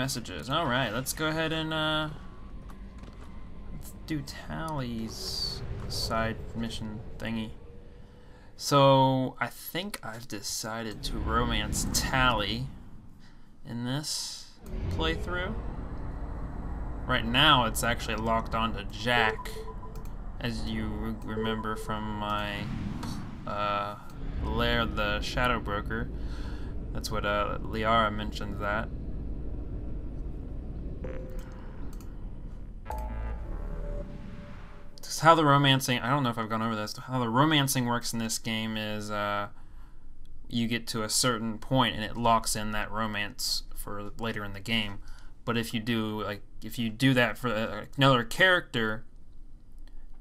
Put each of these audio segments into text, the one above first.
messages. Alright, let's go ahead and let's do Tally's side mission thingy. So I think I've decided to romance Tally in this playthrough. Right now it's actually locked onto Jack, as you remember from my Lair of the Shadow Broker. That's what Liara mentions that. Just how the romancing, I don't know if I've gone over this, how the romancing works in this game is you get to a certain point and it locks in that romance for later in the game. But if you do that for another character,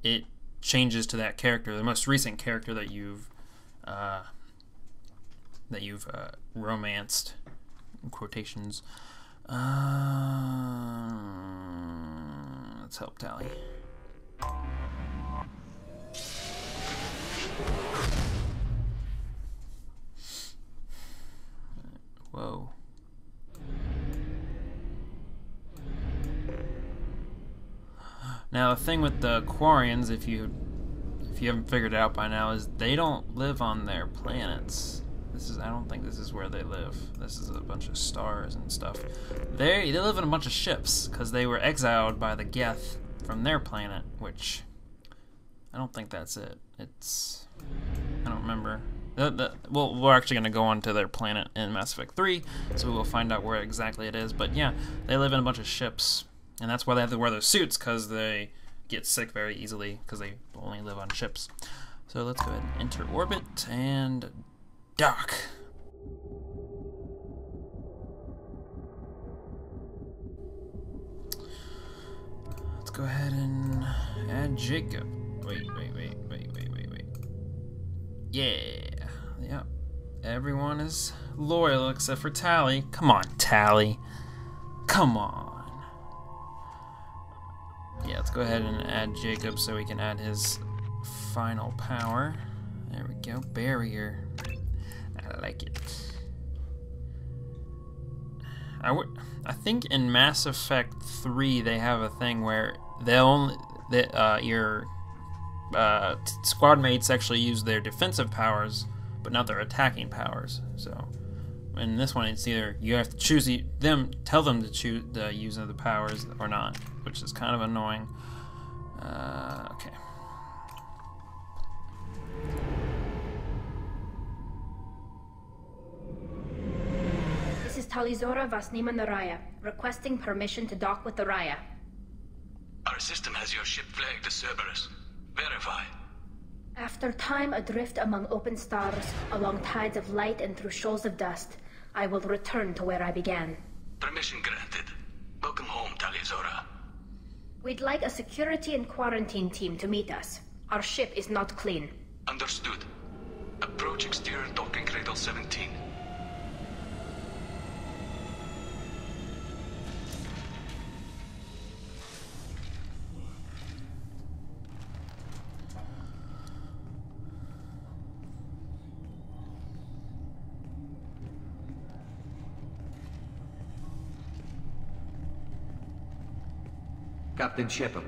it changes to that character, the most recent character that you've romanced, in quotations. Let's help Tally. Whoa. Now the thing with the Quarians, if you haven't figured it out by now, is they don't live on their planets. I don't think this is where they live. This is a bunch of stars and stuff. They live in a bunch of ships because they were exiled by the Geth from their planet, which I don't think that's it. I don't remember. Well, we're actually going to go on to their planet in Mass Effect 3, so we'll find out where exactly it is. But yeah, they live in a bunch of ships, and that's why they have to wear those suits, because they get sick very easily because they only live on ships. So let's go ahead and enter orbit and dock. Let's go ahead and add Jacob. Wait. Yeah. Everyone is loyal except for Tally. Come on, Tally. Come on. Yeah, let's go ahead and add Jacob so we can add his final power. There we go. Barrier. I like it. I think in Mass Effect 3 they have a thing where your squad mates actually use their defensive powers, but not their attacking powers. So in this one, it's either you have to choose tell them to choose the use of the powers or not, which is kind of annoying. Okay. This is Talizora Vasnima Naraya, requesting permission to dock with the Raya. Our system has your ship flagged as Cerberus. Verify. After time adrift among open stars, along tides of light and through shoals of dust, I will return to where I began. Permission granted. Welcome home, Talizora. We'd like a security and quarantine team to meet us. Our ship is not clean. Understood. Approach exterior docking cradle 17. Captain Shepard,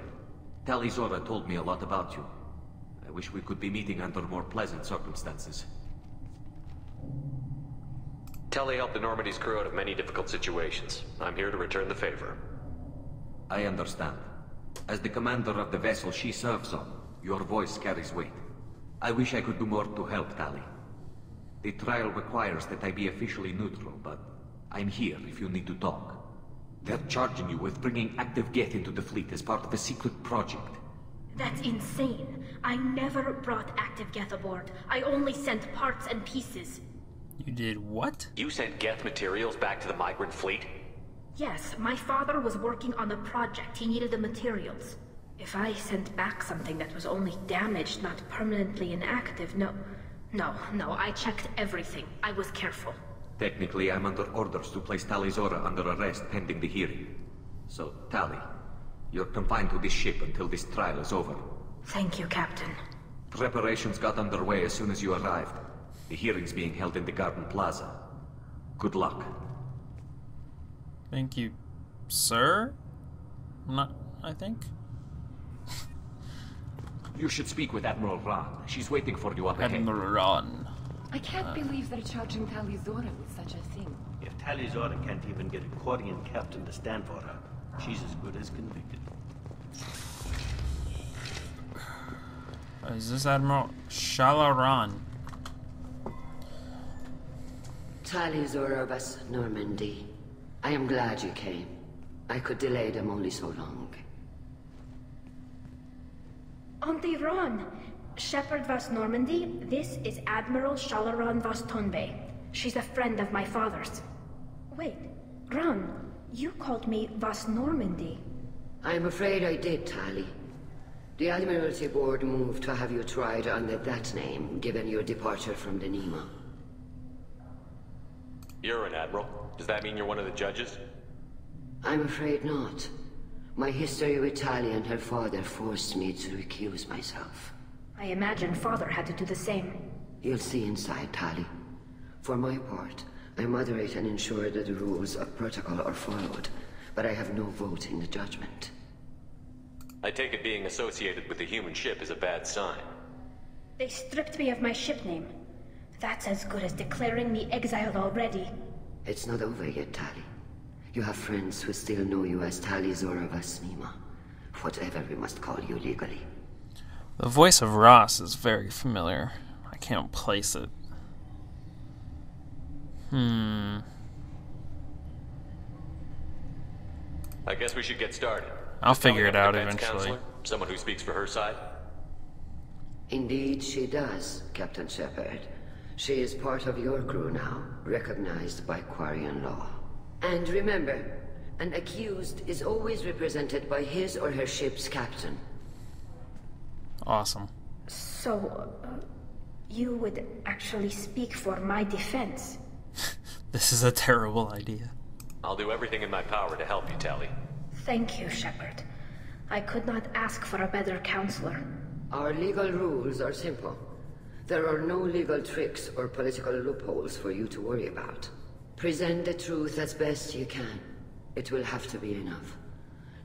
Talizora told me a lot about you. I wish we could be meeting under more pleasant circumstances. Tally helped the Normandy's crew out of many difficult situations. I'm here to return the favor. I understand. As the commander of the vessel she serves on, your voice carries weight. I wish I could do more to help Tally. The trial requires that I be officially neutral, but I'm here if you need to talk. They're charging you with bringing active Geth into the fleet as part of a secret project. That's insane. I never brought active Geth aboard. I only sent parts and pieces. You did what? You sent Geth materials back to the migrant fleet? Yes, my father was working on a project. He needed the materials. If I sent back something that was only damaged, not permanently inactive, no, I checked everything. I was careful. Technically, I'm under orders to place Talizora under arrest pending the hearing. So, Tally, you're confined to this ship until this trial is over. Thank you, Captain. Preparations got underway as soon as you arrived. The hearing's being held in the Garden Plaza. Good luck. Thank you, Sir? Not, I think. You should speak with Admiral Ron. She's waiting for you up ahead. Admiral Ron. I can't believe they're charging Talizora with such a thing. If Talizora can't even get a Quarian captain to stand for her, she's as good as convicted. Is this Admiral Shalaran? Talizora of us, Normandy. I am glad you came. I could delay them only so long. Auntie Ron, Shepherd Vas Normandy, this is Admiral Shalaran Vas Tonbe. She's a friend of my father's. Wait, Ron, you called me Vas Normandy. I'm afraid I did, Tali. The Admiralty Board moved to have you tried under that name, given your departure from the Nima. You're an admiral. Does that mean you're one of the judges? I'm afraid not. My history with Tali and her father forced me to recuse myself. I imagine father had to do the same. You'll see inside, Tali. For my part, I moderate and ensure that the rules of protocol are followed, but I have no vote in the judgment. I take it being associated with the human ship is a bad sign. They stripped me of my ship name. That's as good as declaring me exiled already. It's not over yet, Tali. You have friends who still know you as Talizora Vas Nima. Whatever we must call you legally. The voice of Ross is very familiar. I can't place it. I guess we should get started. I'll Does Tali figure it have a out defense eventually. counselor? Someone who speaks for her side? Indeed she does, Captain Shepard. She is part of your crew now, recognized by Quarian law. And remember, an accused is always represented by his or her ship's captain. Awesome. So, you would actually speak for my defense? This is a terrible idea. I'll do everything in my power to help you, Tali. Thank you, Shepard. I could not ask for a better counselor. Our legal rules are simple. There are no legal tricks or political loopholes for you to worry about. Present the truth as best you can. It will have to be enough.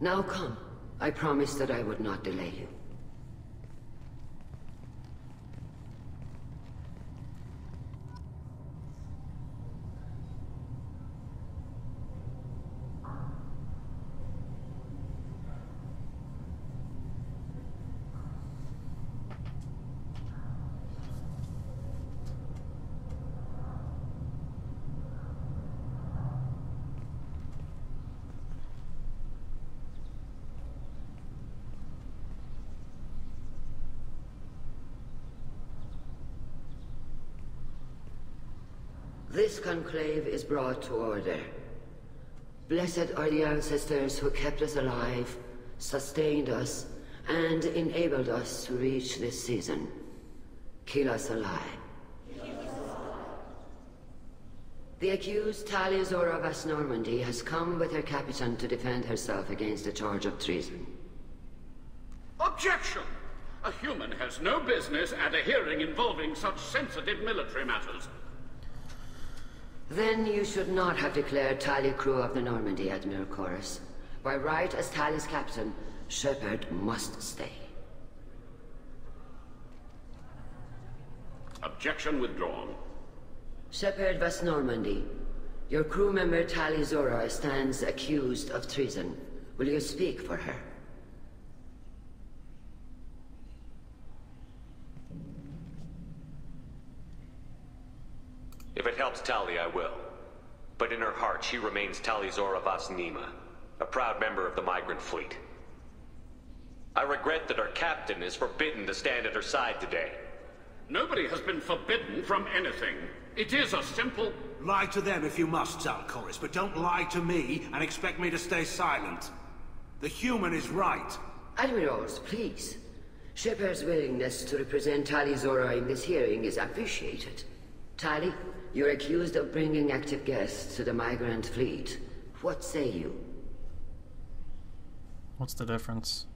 Now come. I promised that I would not delay you. This conclave is brought to order. Blessed are the ancestors who kept us alive, sustained us, and enabled us to reach this season. Kill us alive. The accused Talizora Vas Normandy has come with her captain to defend herself against the charge of treason. Objection! A human has no business at a hearing involving such sensitive military matters. Then you should not have declared Tali crew of the Normandy, Admiral Chorus. By right as Tali's captain, Shepard must stay. Objection withdrawn. Shepard Vas Normandy, your crew member Talizora stands accused of treason. Will you speak for her? If it helps Tali, I will. But in her heart, she remains Talizora Vas Nima, a proud member of the migrant fleet. I regret that our captain is forbidden to stand at her side today. Nobody has been forbidden from anything. It is a simple... Lie to them if you must, Zalcoris, but don't lie to me and expect me to stay silent. The human is right. Admirals, please. Shepard's willingness to represent Talizora in this hearing is appreciated. Tali, you're accused of bringing active guests to the migrant fleet. What say you? What's the difference?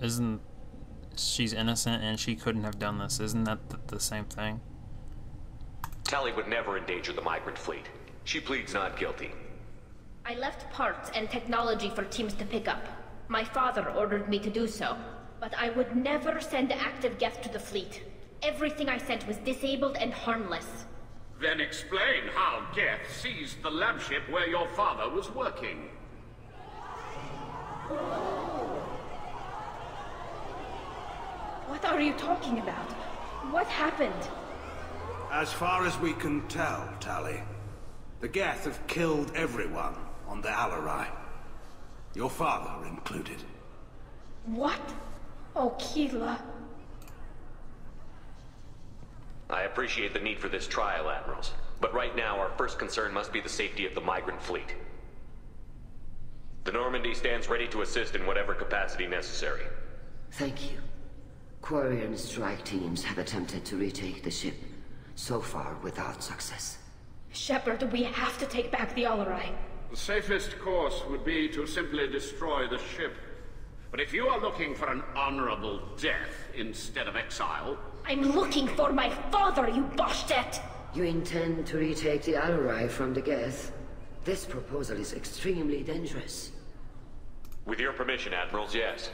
Isn't she's innocent and she couldn't have done this? Isn't that the same thing? Tali would never endanger the migrant fleet. She pleads not guilty. I left parts and technology for teams to pick up. My father ordered me to do so, but I would never send active Geth to the fleet. Everything I sent was disabled and harmless. Then explain how Geth seized the lab ship where your father was working. What are you talking about? What happened? As far as we can tell, Tali, the Geth have killed everyone on the Alarai. Your father included. What? Oh, Keela. I appreciate the need for this trial, Admirals. But right now, our first concern must be the safety of the migrant fleet. The Normandy stands ready to assist in whatever capacity necessary. Thank you. Quarian strike teams have attempted to retake the ship, so far without success. Shepard, we have to take back the Alarai. The safest course would be to simply destroy the ship. But if you are looking for an honorable death instead of exile... I'm looking for my father, you Boshtet! You intend to retake the Alarai from the Geth? This proposal is extremely dangerous. With your permission, Admirals, yes.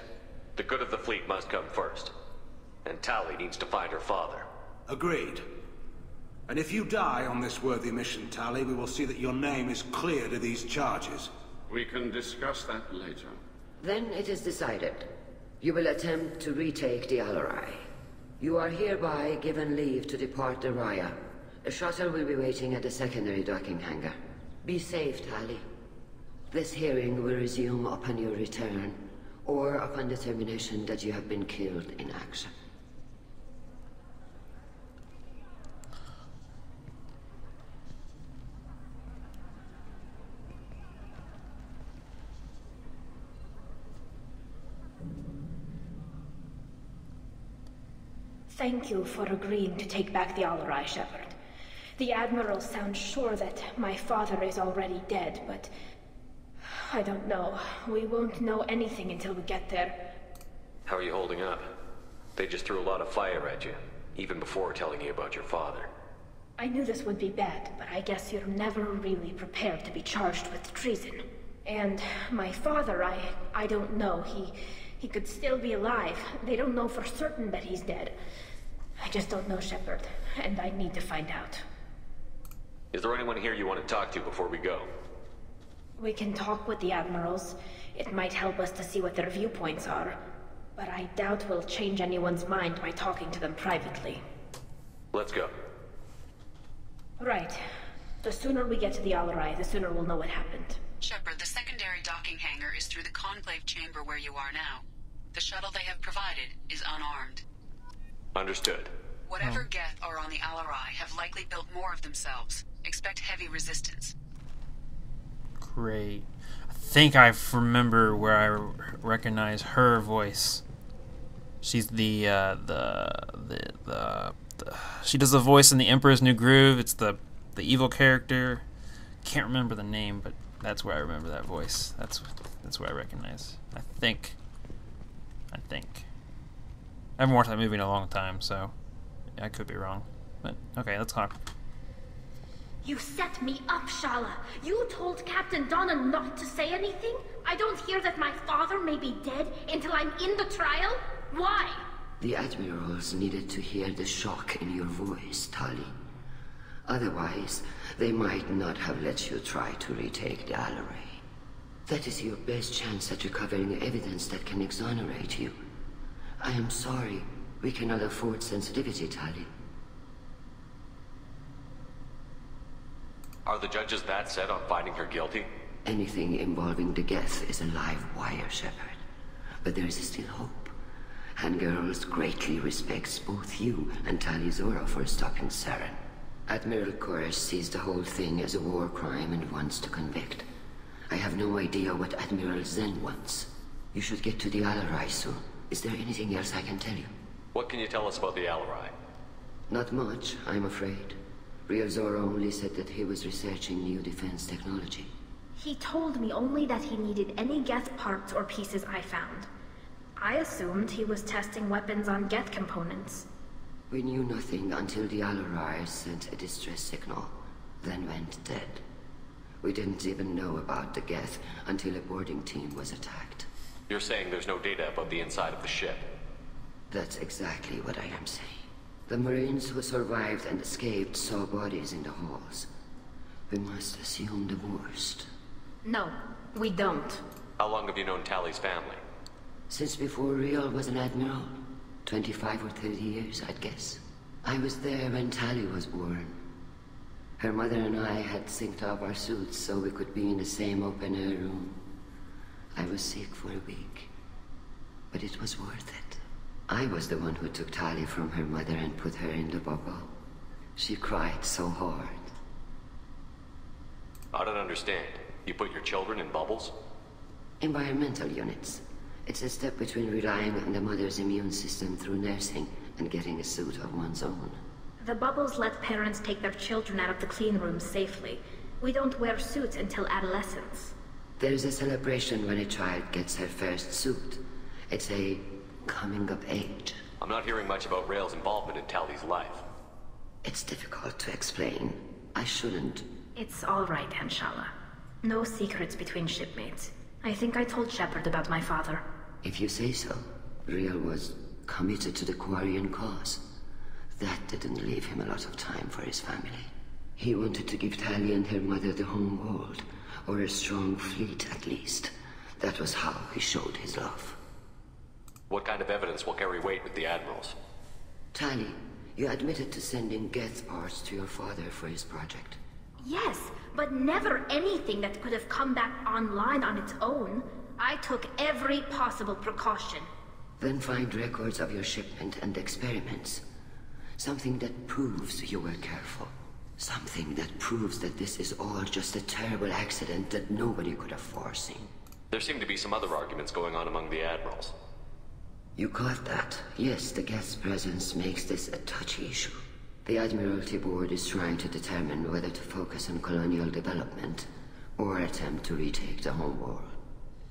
The good of the fleet must come first. And Tali needs to find her father. Agreed. And if you die on this worthy mission, Tali, we will see that your name is cleared of these charges. We can discuss that later. Then it is decided. You will attempt to retake the Alarai. You are hereby given leave to depart the Raya. A shuttle will be waiting at the secondary docking hangar. Be safe, Tali. This hearing will resume upon your return, or upon determination that you have been killed in action. Thank you for agreeing to take back the Alarai, Shepard. The Admiral sounds sure that my father is already dead, but... I don't know. We won't know anything until we get there. How are you holding up? They just threw a lot of fire at you, even before telling you about your father. I knew this would be bad, but I guess you're never really prepared to be charged with treason. And my father, I don't know. He could still be alive. They don't know for certain that he's dead. I just don't know, Shepard, and I need to find out. Is there anyone here you want to talk to before we go? We can talk with the Admirals. It might help us to see what their viewpoints are. But I doubt we'll change anyone's mind by talking to them privately. Let's go. Right. The sooner we get to the Alarai, the sooner we'll know what happened. Shepard, the secondary docking hangar is through the conclave chamber where you are now. The shuttle they have provided is unarmed. Understood. Whatever Geth are on the Alarai have likely built more of themselves. Expect heavy resistance. Great. I think I remember where I recognize her voice. She's the she does the voice in The Emperor's New Groove. It's the evil character. Can't remember the name, but that's where I remember that voice. That's where I recognize. I think. I haven't watched that movie in a long time, so I could be wrong. But okay, let's talk. You set me up, Shala. You told Captain Donna not to say anything? I don't hear that my father may be dead until I'm in the trial? Why? The Admirals needed to hear the shock in your voice, Tali. Otherwise, they might not have let you try to retake the Alarai. That is your best chance at recovering evidence that can exonerate you. I am sorry. We cannot afford sensitivity, Tali. Are the judges that set on finding her guilty? Anything involving the Geth is a live wire, Shepard. But there is still hope. Handgirls greatly respects both you and Tali Zora for stopping Saren. Admiral Koresh sees the whole thing as a war crime and wants to convict. I have no idea what Admiral Zen wants. You should get to the Alarai soon. Is there anything else I can tell you? What can you tell us about the Alarai? Not much, I'm afraid. Real Zora only said that he was researching new defense technology. He told me only that he needed any Geth parts or pieces I found. I assumed he was testing weapons on Geth components. We knew nothing until the Alarai sent a distress signal, then went dead. We didn't even know about the Geth until a boarding team was attacked. You're saying there's no data about the inside of the ship? That's exactly what I am saying. The Marines who survived and escaped saw bodies in the halls. We must assume the worst. No, we don't. How long have you known Tally's family? Since before Real was an admiral. 25 or 30 years, I'd guess. I was there when Tally was born. Her mother and I had synced up our suits so we could be in the same open-air room. I was sick for a week, but it was worth it. I was the one who took Tally from her mother and put her in the bubble. She cried so hard. I don't understand. You put your children in bubbles? Environmental units. It's a step between relying on the mother's immune system through nursing and getting a suit of one's own. The bubbles let parents take their children out of the clean rooms safely. We don't wear suits until adolescence. There's a celebration when a child gets her first suit. It's a coming of age. I'm not hearing much about Rail's involvement in Tally's life. It's difficult to explain. I shouldn't. It's all right, Anshala. No secrets between shipmates. I think I told Shepard about my father. If you say so. Real was committed to the Quarian cause. That didn't leave him a lot of time for his family. He wanted to give Tally and her mother the home world, or a strong fleet at least. That was how he showed his love. What kind of evidence will carry weight with the admirals? Tally, you admitted to sending Geth parts to your father for his project. Yes, but never anything that could have come back online on its own. I took every possible precaution. Then find records of your shipment and experiments. Something that proves you were careful. Something that proves that this is all just a terrible accident that nobody could have foreseen. There seem to be some other arguments going on among the admirals. You caught that? Yes, the Geth's presence makes this a touchy issue. The Admiralty Board is trying to determine whether to focus on colonial development or attempt to retake the home world.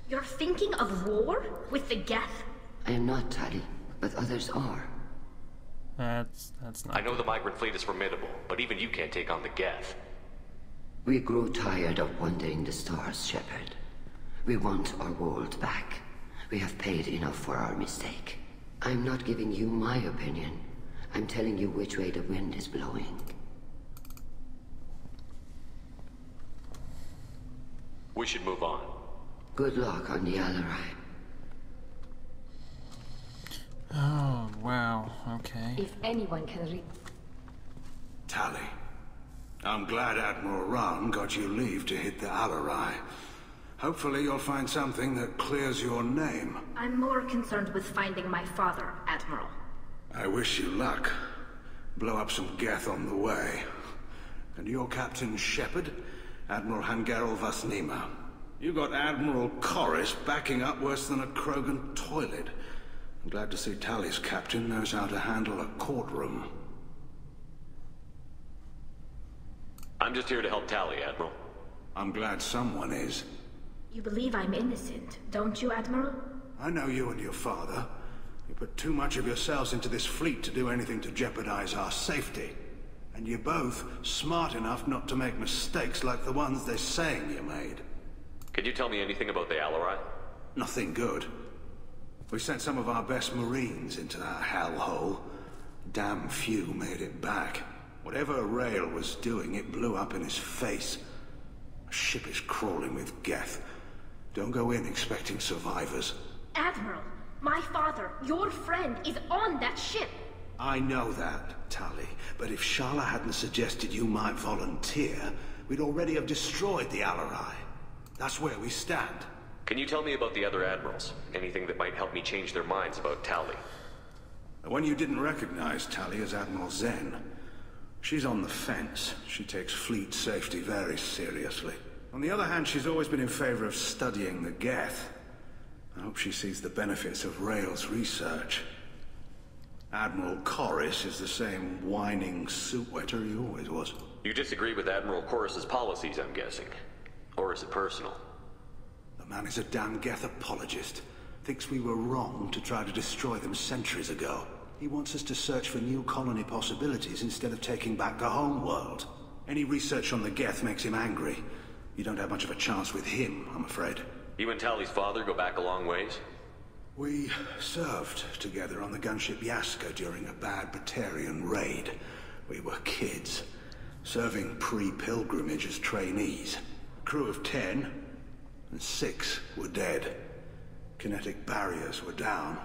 You're thinking of war? With the Geth? I am not, Tally, but others are. That's not... I know the migrant fleet is formidable, but even you can't take on the Geth. We grow tired of wandering the stars, Shepard. We want our world back. We have paid enough for our mistake. I'm not giving you my opinion. I'm telling you which way the wind is blowing. We should move on. Good luck on the Alarai. Oh, wow. Okay. If anyone can read... Tally, I'm glad Admiral Rahn got you leave to hit the Alarai. Hopefully you'll find something that clears your name. I'm more concerned with finding my father, Admiral. I wish you luck. Blow up some Geth on the way. And your Captain Shepard, Admiral Hangarel Vasnima. You got Admiral Corris backing up worse than a Krogan toilet. I'm glad to see Tally's captain knows how to handle a courtroom. I'm just here to help Tally, Admiral. I'm glad someone is. You believe I'm innocent, don't you, Admiral? I know you and your father. You put too much of yourselves into this fleet to do anything to jeopardize our safety. And you're both smart enough not to make mistakes like the ones they're saying you made. Can you tell me anything about the Alarai? Nothing good. We sent some of our best Marines into that hellhole. Damn few made it back. Whatever Rail was doing, it blew up in his face. A ship is crawling with Geth. Don't go in expecting survivors. Admiral, my father, your friend, is on that ship. I know that, Tally, but if Shala hadn't suggested you might volunteer, we'd already have destroyed the Alarai. That's where we stand. Can you tell me about the other admirals? Anything that might help me change their minds about Tally? The one you didn't recognize, Tally, is Admiral Zen. She's on the fence. She takes fleet safety very seriously. On the other hand, she's always been in favor of studying the Geth. I hope she sees the benefits of Rail's research. Admiral Corris is the same whining suit-wetter he always was. You disagree with Admiral Corris's policies, I'm guessing. Or is it personal? The man is a damn Geth apologist. Thinks we were wrong to try to destroy them centuries ago. He wants us to search for new colony possibilities instead of taking back the home world. Any research on the Geth makes him angry. You don't have much of a chance with him, I'm afraid. You and Tally's father go back a long ways? We served together on the gunship Yaska during a bad Batarian raid. We were kids, serving pre-pilgrimage as trainees. A crew of 10, and 6 were dead. Kinetic barriers were down.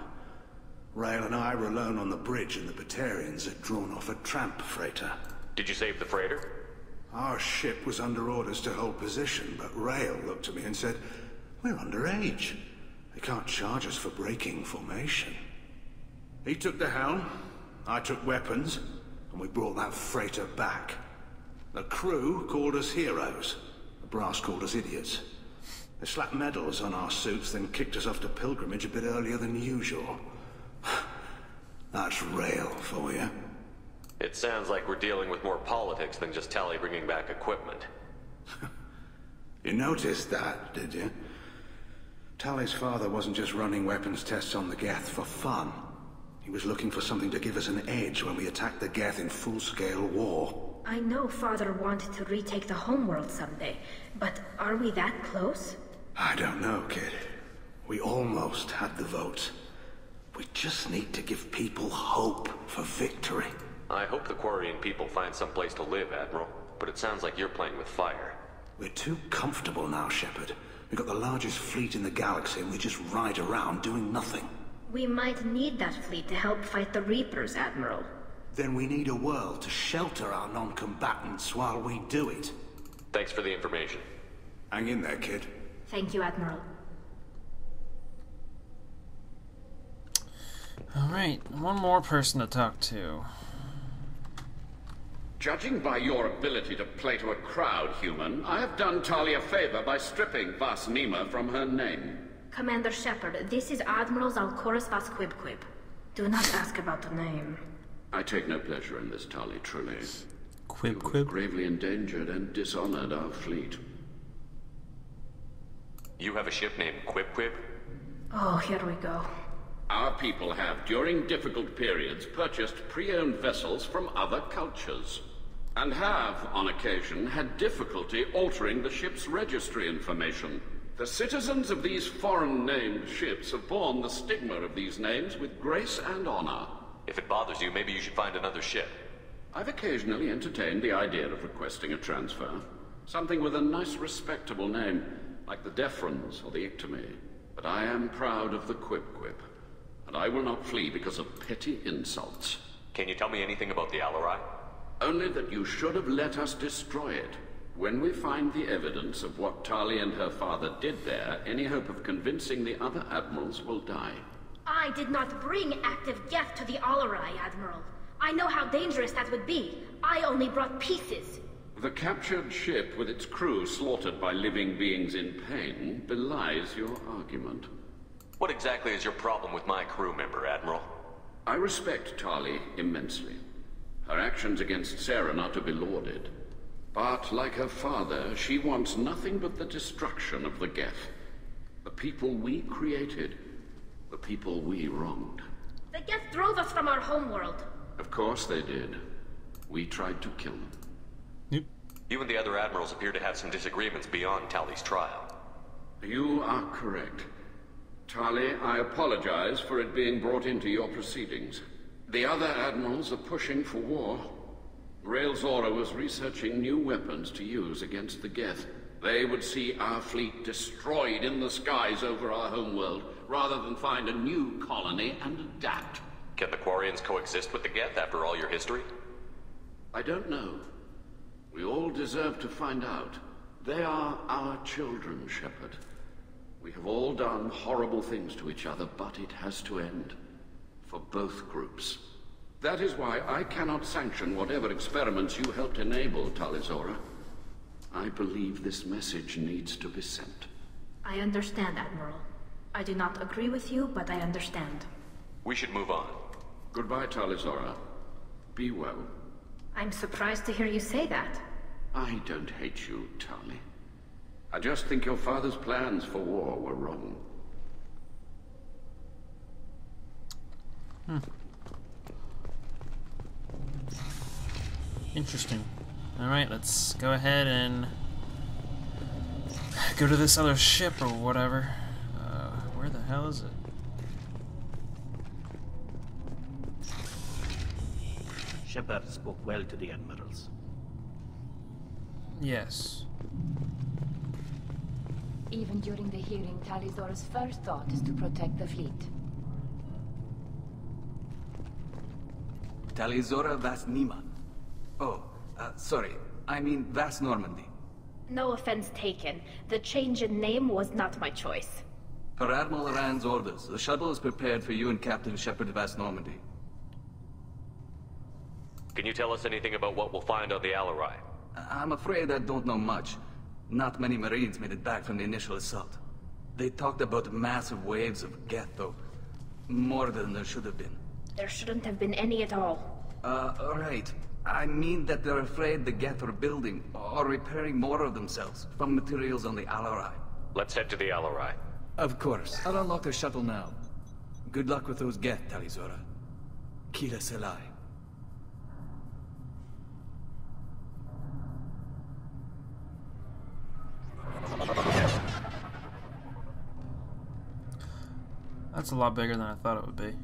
Rail and I were alone on the bridge, and the Batarians had drawn off a tramp freighter. Did you save the freighter? Our ship was under orders to hold position, but Rail looked at me and said, "We're underage. They can't charge us for breaking formation." He took the helm, I took weapons, and we brought that freighter back. The crew called us heroes. The brass called us idiots. They slapped medals on our suits, then kicked us off to pilgrimage a bit earlier than usual. That's Rail for you. It sounds like we're dealing with more politics than just Tally bringing back equipment. You noticed that, did you? Tally's father wasn't just running weapons tests on the Geth for fun. He was looking for something to give us an edge when we attacked the Geth in full-scale war. I know Father wanted to retake the homeworld someday, but are we that close? I don't know, kid. We almost had the votes. We just need to give people hope for victory. I hope the Quarian people find some place to live, Admiral, but it sounds like you're playing with fire. We're too comfortable now, Shepard. We've got the largest fleet in the galaxy and we just ride around doing nothing. We might need that fleet to help fight the Reapers, Admiral. Then we need a world to shelter our non-combatants while we do it. Thanks for the information. Hang in there, kid. Thank you, Admiral. Alright, one more person to talk to. Judging by your ability to play to a crowd, human, I have done Tali a favor by stripping Vas Nima from her name. Commander Shepard, this is Admiral Zalkoris Vas Quib. Do not ask about the name. I take no pleasure in this, Tali, truly. Quib. You have gravely endangered and dishonored our fleet. You have a ship named Quib? Oh, here we go. Our people have, during difficult periods, purchased pre-owned vessels from other cultures, and have, on occasion, had difficulty altering the ship's registry information. The citizens of these foreign-named ships have borne the stigma of these names with grace and honor. If it bothers you, maybe you should find another ship. I've occasionally entertained the idea of requesting a transfer. Something with a nice, respectable name, like the Defrons or the Ictomy. But I am proud of the Quib. And I will not flee because of petty insults. Can you tell me anything about the Alarai? Only that you should have let us destroy it. When we find the evidence of what Tali and her father did there, any hope of convincing the other admirals will die. I did not bring active Geth to the Alarai, Admiral. I know how dangerous that would be. I only brought pieces. The captured ship with its crew slaughtered by living beings in pain belies your argument. What exactly is your problem with my crew member, Admiral? I respect Tali immensely. Her actions against Sarah are to be lauded. But, like her father, she wants nothing but the destruction of the Geth. The people we created. The people we wronged. The Geth drove us from our homeworld. Of course they did. We tried to kill them. Yep. You and the other admirals appear to have some disagreements beyond Tali's trial. You are correct. Tali, I apologize for it being brought into your proceedings. The other admirals are pushing for war. Rail Zora was researching new weapons to use against the Geth. They would see our fleet destroyed in the skies over our homeworld, rather than find a new colony and adapt. Can the Quarians coexist with the Geth after all your history? I don't know. We all deserve to find out. They are our children, Shepard. We have all done horrible things to each other, but it has to end. For both groups. That is why I cannot sanction whatever experiments you helped enable, Talizora. I believe this message needs to be sent. I understand, Admiral. I do not agree with you, but I understand. We should move on. Goodbye, Talizora. Be well. I'm surprised to hear you say that. I don't hate you, Tali. I just think your father's plans for war were wrong. Interesting. Alright, let's go ahead and go to this other ship or whatever. Where the hell is it? Shepard spoke well to the admirals. Yes. Even during the hearing, Talizora's first thought is to protect the fleet. Talizora Vas Nima. Oh, sorry. I mean Vas Normandy. No offense taken. The change in name was not my choice. Per Admiral Rand's orders, the shuttle is prepared for you and Captain Shepard Vas Normandy. Can you tell us anything about what we'll find on the Alarai? I'm afraid I don't know much. Not many Marines made it back from the initial assault. They talked about massive waves of Geth, though. More than there should have been. There shouldn't have been any at all. Right. I mean that they're afraid the Geth are building, or repairing more of themselves, from materials on the Alarai. Let's head to the Alarai. Of course. I'll unlock the shuttle now. Good luck with those Geth, Talizora. Kira Selai. That's a lot bigger than I thought it would be.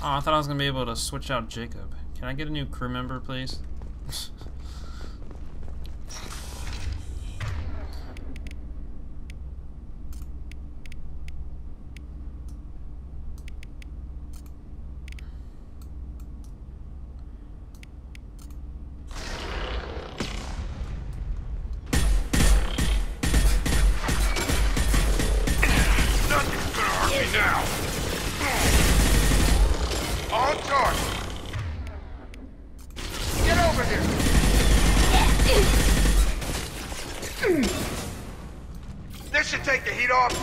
Oh, I thought I was gonna be able to switch out Jacob. Can I get a new crew member, please? Now! On target! Get over here! This should take the heat off.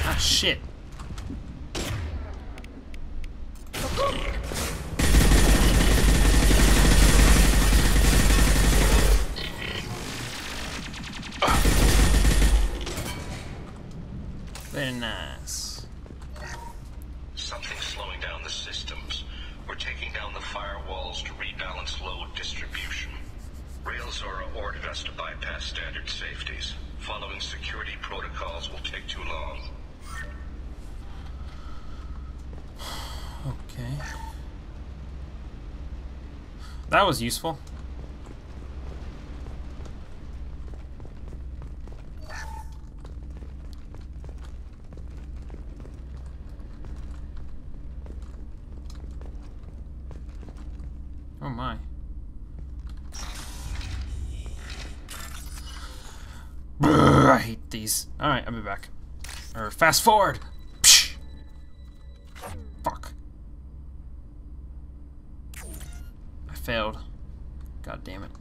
Ah, shit. Very nice. Something's slowing down the systems. We're taking down the firewalls to rebalance load distribution. Railzora ordered us to bypass standard safeties. Following security protocols will take too long. Okay. That was useful. Oh my. I hate these. Alright, I'll be back. Or fast forward! Psh! Fuck. I failed. God damn it.